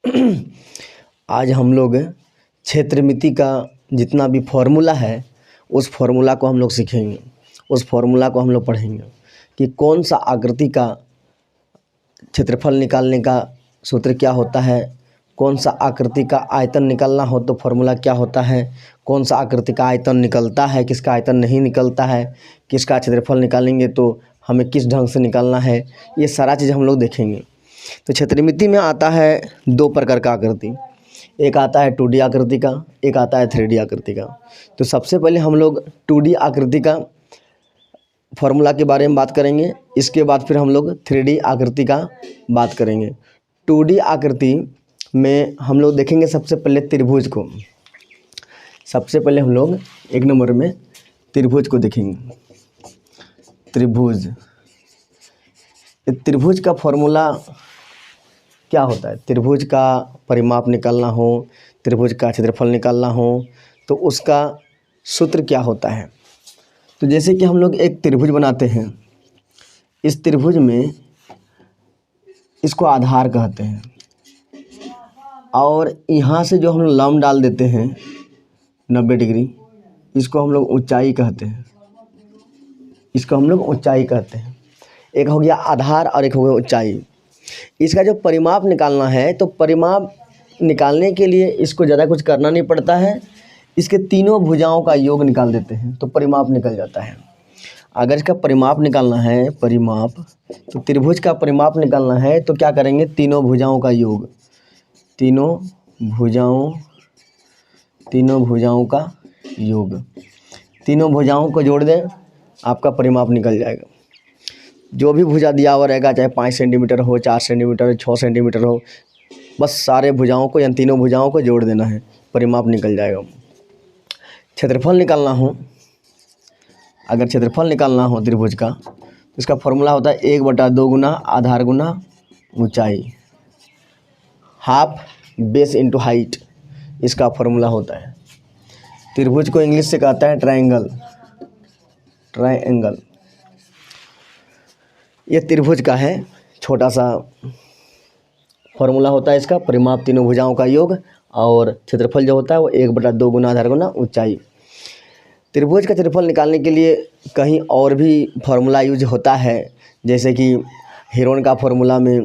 आज हम लोग क्षेत्रमिति का जितना भी फॉर्मूला है उस फॉर्मूला को हम लोग सीखेंगे, उस फॉर्मूला को हम लोग पढ़ेंगे कि कौन सा आकृति का क्षेत्रफल निकालने का सूत्र क्या होता है, कौन सा आकृति का आयतन निकालना हो तो फॉर्मूला क्या होता है, कौन सा आकृति का आयतन निकलता है, किसका आयतन नहीं निकलता है, किसका क्षेत्रफल निकालेंगे तो हमें किस ढंग से निकालना है, ये सारा चीज़ हम लोग देखेंगे। तो क्षेत्रमिति में आता है दो प्रकार का आकृति, एक आता है 2D आकृति का, एक आता है 3D आकृति का। तो सबसे पहले हम लोग 2D आकृति का फॉर्मूला के बारे में बात करेंगे, इसके बाद फिर हम लोग 3D आकृति का बात करेंगे। 2D आकृति में हम लोग देखेंगे सबसे पहले त्रिभुज को। सबसे पहले हम लोग एक नंबर में त्रिभुज को देखेंगे। त्रिभुज, त्रिभुज का फॉर्मूला क्या होता है? त्रिभुज का परिमाप निकालना हो, त्रिभुज का क्षेत्रफल निकालना हो तो उसका सूत्र क्या होता है? तो जैसे कि हम लोग एक त्रिभुज बनाते हैं, इस त्रिभुज में इसको आधार कहते हैं और यहाँ से जो हम लोग लंब डाल देते हैं 90 डिग्री, इसको हम लोग ऊंचाई कहते हैं, इसको हम लोग ऊंचाई कहते हैं। एक हो गया आधार और एक हो गया ऊंचाई। इसका जो परिमाप निकालना है तो परिमाप निकालने के लिए इसको ज़्यादा कुछ करना नहीं पड़ता है, इसके तीनों भुजाओं का योग निकाल देते हैं तो परिमाप निकल जाता है। अगर इसका परिमाप निकालना है, परिमाप, तो त्रिभुज का परिमाप निकालना है तो क्या करेंगे? तीनों भुजाओं का योग, तीनों भुजाओं का योग, तीनों भुजाओं को जोड़ दें, आपका परिमाप निकल जाएगा। जो भी भुजा दिया हुआ रहेगा, चाहे 5 सेंटीमीटर हो, 4 सेंटीमीटर, 6 सेंटीमीटर हो, बस सारे भुजाओं को या तीनों भुजाओं को जोड़ देना है, परिमाप निकल जाएगा। क्षेत्रफल निकालना हो, अगर क्षेत्रफल निकालना हो त्रिभुज का तो इसका फॉर्मूला होता है 1/2 गुना आधार गुना ऊंचाई, हाफ बेस इंटू हाइट, इसका फॉर्मूला होता है। त्रिभुज को इंग्लिश से कहता है ट्रायंगल, ट्रायंगल। ये त्रिभुज का है, छोटा सा फॉर्मूला होता है इसका, परिमाप तीनों भुजाओं का योग और क्षेत्रफल जो होता है वो 1/2 गुना आधार गुना ऊंचाई। त्रिभुज का क्षेत्रफल निकालने के लिए कहीं और भी फार्मूला यूज होता है, जैसे कि हेरोन का फार्मूला में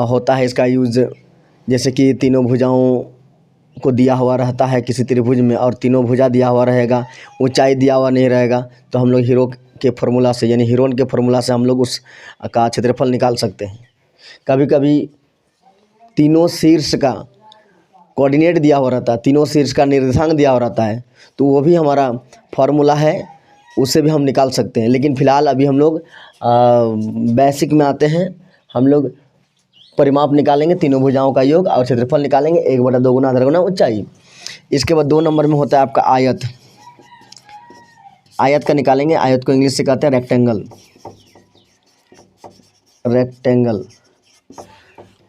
होता है इसका यूज, जैसे कि तीनों भुजाओं को दिया हुआ रहता है किसी त्रिभुज में और तीनों भुजा दिया हुआ रहेगा, ऊंचाई दिया हुआ नहीं रहेगा, तो हम लोग हीरो के फार्मूला से यानी हेरोन के फार्मूला से हम लोग उस का क्षेत्रफल निकाल सकते हैं। कभी कभी तीनों शीर्ष का कोऑर्डिनेट दिया हुआ रहता है, तीनों शीर्ष का निर्देशांक दिया हुआ रहता है, तो वो भी हमारा फार्मूला है, उससे भी हम निकाल सकते हैं। लेकिन फ़िलहाल अभी हम लोग बेसिक में आते हैं, हम लोग परिमाप निकालेंगे तीनों भुजाओं का योग और क्षेत्रफल निकालेंगे 1/2 गुना आधार गुना ऊंचाई। इसके बाद 2 नंबर में होता है आपका आयत। आयत का निकालेंगे, आयत को इंग्लिश से कहते हैं रेक्टेंगल, रेक्टेंगल।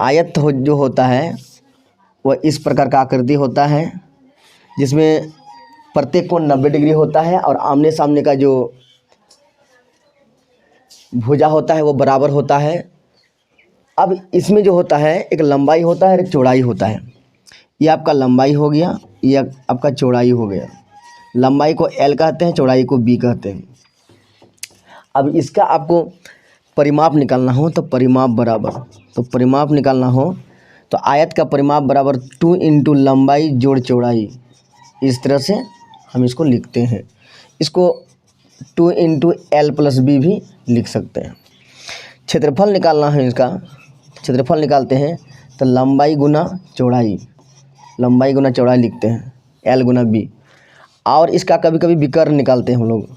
आयत जो होता है वह इस प्रकार का आकृति होता है जिसमें प्रत्येक कोण 90 डिग्री होता है और आमने सामने का जो भुजा होता है वो बराबर होता है। अब इसमें जो होता है एक लंबाई होता है और एक चौड़ाई होता है। ये आपका लंबाई हो गया, ये आपका चौड़ाई हो गया। लंबाई को L कहते हैं, चौड़ाई को B कहते हैं। अब इसका आपको परिमाप निकालना हो तो परिमाप बराबर, तो परिमाप निकालना हो तो आयत का परिमाप बराबर 2 इंटू लंबाई जोड़ चौड़ाई, इस तरह से हम इसको लिखते हैं। इसको 2 इंटू L+B भी लिख सकते हैं। क्षेत्रफल निकालना है, इसका क्षेत्रफल निकालते हैं तो लंबाई गुना चौड़ाई, लंबाई गुना चौड़ाई लिखते हैं, L गुना B। और इसका कभी कभी विकर्ण निकालते हैं हम लोग,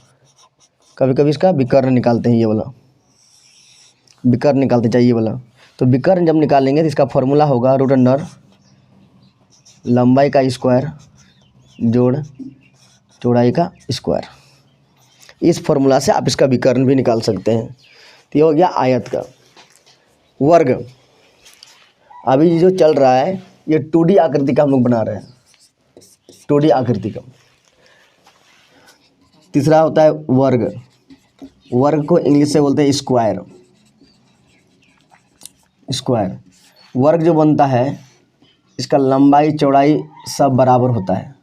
कभी कभी इसका विकर्ण निकालते हैं, ये वाला विकर्ण निकालते चाहिए वाला। तो विकर्ण जब निकालेंगे तो इसका फॉर्मूला होगा √अंडर लंबाई का स्क्वायर जोड़ चौड़ाई का स्क्वायर। इस फॉर्मूला से आप इसका विकर्ण भी निकाल सकते हैं। तो ये हो गया आयत का। वर्ग, अभी जो चल रहा है ये 2D आकृति का हम लोग बना रहे हैं, 2D आकृति का। तीसरा होता है वर्ग, वर्ग को इंग्लिश से बोलते हैं स्क्वायर, स्क्वायर। वर्ग जो बनता है इसका लंबाई चौड़ाई सब बराबर होता है,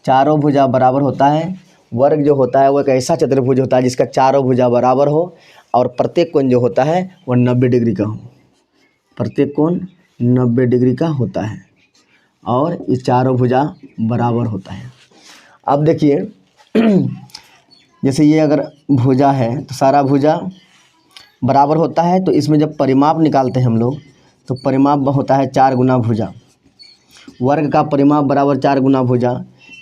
चारों भुजा बराबर होता है। वर्ग जो होता है वो एक ऐसा चतुर्भुज होता है जिसका चारों भुजा बराबर हो और प्रत्येक कोण जो होता है वो 90 डिग्री का हो, प्रत्येक कोण 90 डिग्री का होता है और ये चारों भुजा बराबर होता है। अब देखिए जैसे ये अगर भुजा है तो सारा भुजा बराबर होता है, तो इसमें जब परिमाप निकालते हैं हम लोग तो परिमाप होता है 4 गुना भुजा। वर्ग का परिमाप बराबर 4 गुना भुजा।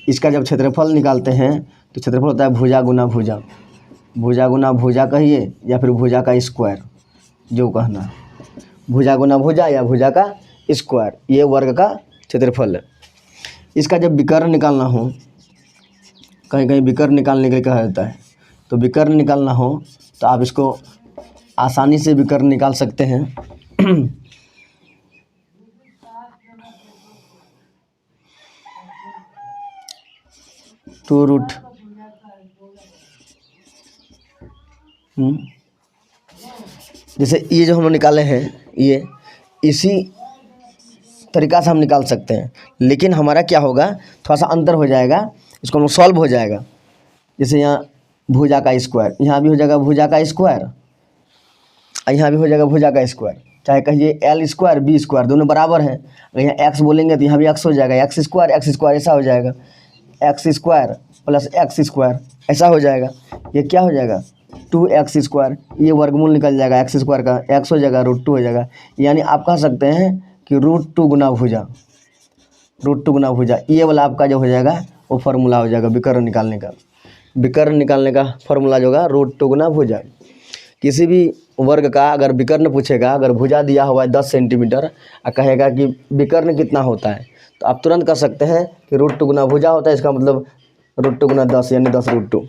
इसका जब क्षेत्रफल निकालते हैं तो क्षेत्रफल होता है भुजा गुना भुजा, भुजा गुना भुजा कहिए या फिर भुजा का स्क्वायर, जो कहना भुजा गुना भुजा या भुजा का स्क्वायर, ये वर्ग का क्षेत्रफल है। इसका जब विकर्ण निकालना हो, कहीं कहीं विकर्ण निकालने के लिए कहा जाता है, तो विकर्ण निकालना हो तो आप इसको आसानी से विकर्ण निकाल सकते हैं। 2 रूट जैसे ये जो हम लोग निकाले हैं ये इसी तरीक़ा से हम निकाल सकते हैं, लेकिन हमारा क्या होगा थोड़ा सा अंतर हो जाएगा, इसको हम लोग सॉल्व हो जाएगा। जैसे यहाँ भुजा का स्क्वायर, यहाँ भी हो जाएगा भुजा का स्क्वायर, यहाँ भी हो जाएगा भुजा का स्क्वायर, चाहे कहिए एल स्क्वायर बी स्क्वायर, दोनों बराबर हैं। अगर यहाँ एक्स बोलेंगे तो यहाँ भी एक्स हो जाएगा, एक्स स्क्वायर ऐसा हो जाएगा, x square plus x square ऐसा हो जाएगा। ये क्या हो जाएगा 2x स्क्वायर, ये वर्गमूल निकल जाएगा एक्स स्क्वायर का, एक्स हो जाएगा √2 हो जाएगा। यानी आप कह सकते हैं कि √2 गुना भुजा, √2 गुना भुजा, ये वाला आपका जो हो जाएगा वो फार्मूला हो जाएगा विकर्ण निकालने का। विकर्ण निकालने का फार्मूला जो होगा √2 गुना भुजा। किसी भी वर्ग का अगर विकर्ण पूछेगा, अगर भुजा दिया हुआ है 10 सेंटीमीटर और कहेगा कि विकर्ण कितना होता है, तो आप तुरंत कह सकते हैं कि √2 गुना भुजा होता है, इसका मतलब √2 गुना 10 यानी 10√2,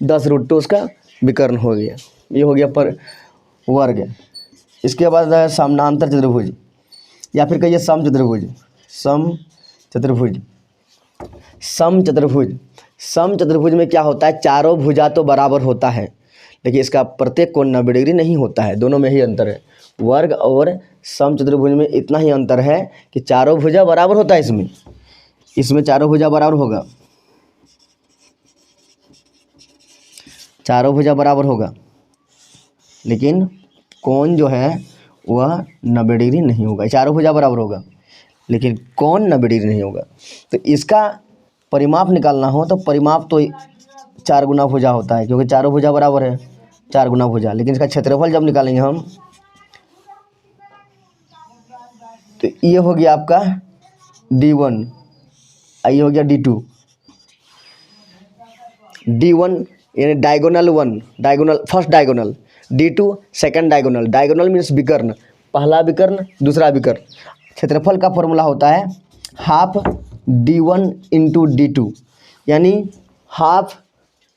10√2 उसका विकर्ण हो गया। ये हो गया पर वर्ग। इसके बाद है समानांतर चतुर्भुज या फिर कहिए सम चतुर्भुज। सम चतुर्भुज, सम चतुर्भुज, सम चतुर्भुज में क्या होता है चारों भुजा तो बराबर होता है, लेकिन इसका प्रत्येक कोण 90 डिग्री नहीं होता है, दोनों में ही अंतर है। वर्ग और सम चतुर्भुज में इतना ही अंतर है कि चारों भुजा बराबर होता है, इसमें चारों भुजा बराबर होगा, चारों भुजा बराबर होगा, लेकिन कोण जो है वह 90 डिग्री नहीं होगा। चारों भुजा बराबर होगा लेकिन कोण 90 डिग्री नहीं होगा। तो इसका परिमाप निकालना हो तो परिमाप तो 4 गुना भुजा होता है, क्योंकि चारों भुजा बराबर है, 4 गुना भुजा। लेकिन इसका क्षेत्रफल जब निकालेंगे हम तो ये हो गया आपका D1, ये हो गया D2। D1 यानी diagonal 1, diagonal first diagonal, D2 second diagonal. Diagonal means विकर्ण, पहला विकर्ण दूसरा विकर्ण। क्षेत्रफल का फॉर्मूला होता है हाफ D1 इंटू D2, यानी हाफ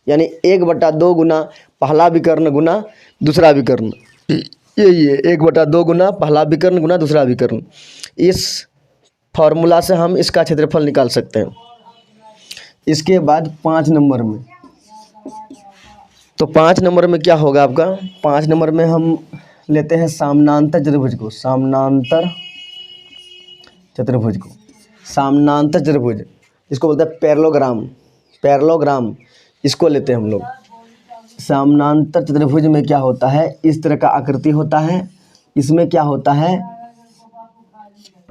यानी 1/2 गुना पहला विकर्ण गुना दूसरा विकर्ण, ये 1/2 गुना पहला विकर्ण गुना दूसरा विकर्ण। इस फार्मूला से हम इसका क्षेत्रफल निकाल सकते हैं। इसके बाद 5 नंबर में, तो 5 नंबर में क्या होगा आपका, 5 नंबर में हम लेते हैं समानांतर चतुर्भुज को, समानांतर चतुर्भुज को, समानांतर चतुर्भुज इसको बोलते हैं पैरेललोग्राम, पैरेललोग्राम इसको लेते हैं हम लोग। समानांतर चतुर्भुज में क्या होता है, इस तरह का आकृति होता है। इसमें क्या होता है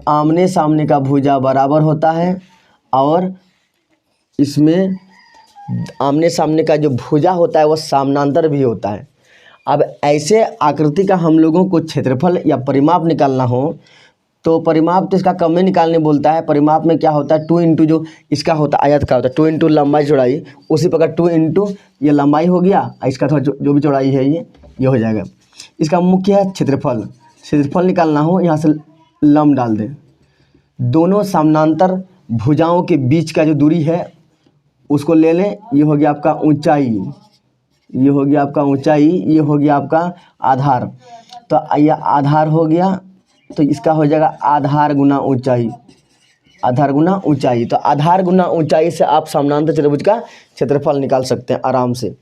आमने सामने का भुजा बराबर होता है और इसमें आमने सामने का जो भुजा होता है वह समानांतर भी होता है। अब ऐसे आकृति का हम लोगों को क्षेत्रफल या परिमाप निकालना हो तो परिमाप तो इसका कम में निकालने बोलता है। परिमाप में क्या होता है 2 इंटू जो इसका होता है आयत का होता है 2 इंटू लंबाई चौड़ाई, उसी प्रकार 2 इंटू ये लंबाई हो गया, इसका थोड़ा जो भी चौड़ाई है ये हो जाएगा। इसका मुख्य है क्षेत्रफल। क्षेत्रफल निकालना हो यहाँ से लंब डाल दें, दोनों समानांतर भुजाओं के बीच का जो दूरी है उसको ले लें। ये हो गया आपका ऊंचाई, ये हो गया आपका ऊंचाई, ये हो गया आपका आधार। तो यह आधार हो गया, तो इसका हो जाएगा आधार गुना ऊंचाई, आधार गुना ऊंचाई। तो आधार गुना ऊंचाई से आप समानांतर चतुर्भुज का क्षेत्रफल निकाल सकते हैं आराम से।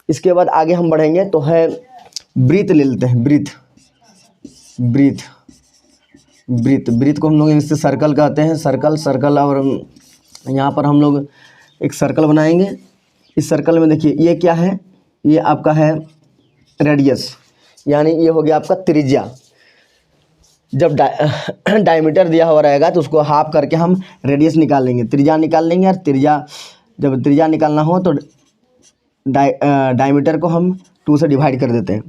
इसके बाद आगे हम बढ़ेंगे तो है वृत्त ले लेते हैं, वृत्त, वृत्त वृत्त, वृत्त को हम लोग इससे सर्कल कहते हैं, सर्कल सर्कल। और यहाँ पर हम लोग एक सर्कल बनाएंगे। इस सर्कल में देखिए ये क्या है, ये आपका है रेडियस, यानी ये हो गया आपका त्रिज्या। जब डायमीटर दिया हुआ रहेगा तो उसको हाफ करके हम रेडियस निकाल लेंगे, त्रिज्या निकाल लेंगे। और त्रिज्या, जब त्रिज्या निकालना हो तो डायमीटर को हम 2 से डिवाइड कर देते हैं।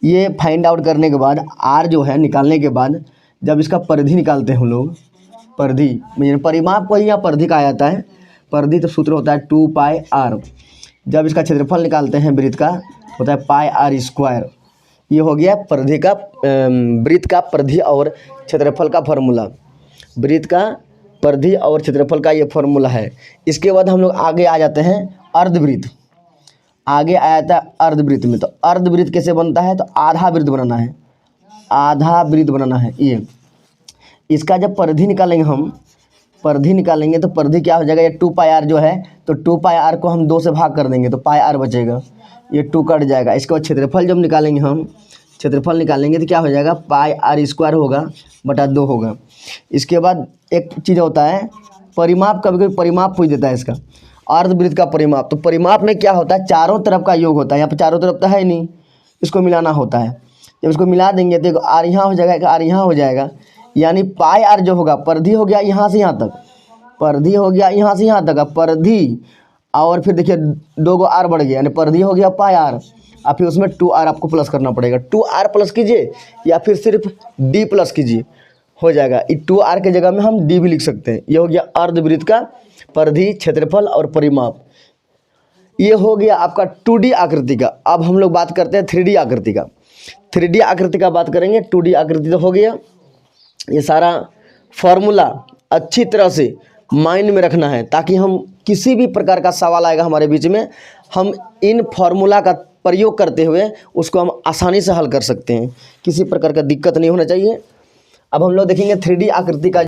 ये फाइंड आउट करने के बाद आर जो है निकालने के बाद जब इसका परिधि निकालते हैं हम लोग, परिधि परिमाप को ही यहाँ परिधि कहा जाता है। परिधि तो सूत्र होता है 2 पाई आर। जब इसका क्षेत्रफल निकालते हैं वृत्त का, होता है पाई आर स्क्वायर। ये हो गया परिधि का, वृत्त का परिधि और क्षेत्रफल का फॉर्मूला। वृत्त का परिधि और क्षेत्रफल का ये फॉर्मूला है। इसके बाद हम लोग आगे आ जाते हैं अर्धवृत्त। आगे आया था अर्धवृत्त में, तो अर्धवृत्त कैसे बनता है, तो आधा वृत्त बनाना है, आधा वृत्त बनाना है। ये इसका जब परिधि निकालेंगे हम, परिधि निकालेंगे तो परिधि क्या हो जाएगा, ये 2 पाई आर जो है, तो 2 पाई आर को हम 2 से भाग कर देंगे तो पाई आर बचेगा, ये 2 कट जाएगा। इसके बाद क्षेत्रफल जब निकालेंगे हम, क्षेत्रफल निकालेंगे तो क्या हो जाएगा, पाई आर स्क्वायर होगा बटा 2 होगा। इसके बाद एक चीज़ होता है परिमाप, कभी कभी परिमाप पूछ देता है इसका, अर्धवृत्त का परिमाप। तो परिमाप में क्या होता है, चारों तरफ का योग होता है। यहाँ पर चारों तरफ तो है नहीं, इसको मिलाना होता है। जब इसको मिला देंगे तो आर यहाँ हो जाएगा, एक आर यहाँ हो जाएगा, यानी पाई आर जो होगा, परिधि हो गया यहाँ से यहाँ तक, परिधि हो गया यहाँ से यहाँ तक, परिधि और फिर देखिए 2 गो आर बढ़ गया, यानी परिधि हो गया पाई आर। और फिर उसमें 2 आर आपको प्लस करना पड़ेगा, 2 आर प्लस कीजिए या फिर सिर्फ डी प्लस कीजिए, हो जाएगा। 2 आर के जगह में हम डी भी लिख सकते हैं। ये हो गया अर्धवृत्त का परिधि, क्षेत्रफल और परिमाप। ये हो गया आपका 2D आकृति का। अब हम लोग बात करते हैं 3D आकृति का। 3D आकृति का बात करेंगे। 2D आकृति तो हो गया। ये सारा फॉर्मूला अच्छी तरह से माइंड में रखना है, ताकि हम किसी भी प्रकार का सवाल आएगा हमारे बीच में, हम इन फॉर्मूला का प्रयोग करते हुए उसको हम आसानी से हल कर सकते हैं। किसी प्रकार का दिक्कत नहीं होना चाहिए। अब हम लोग देखेंगे 3D आकृति का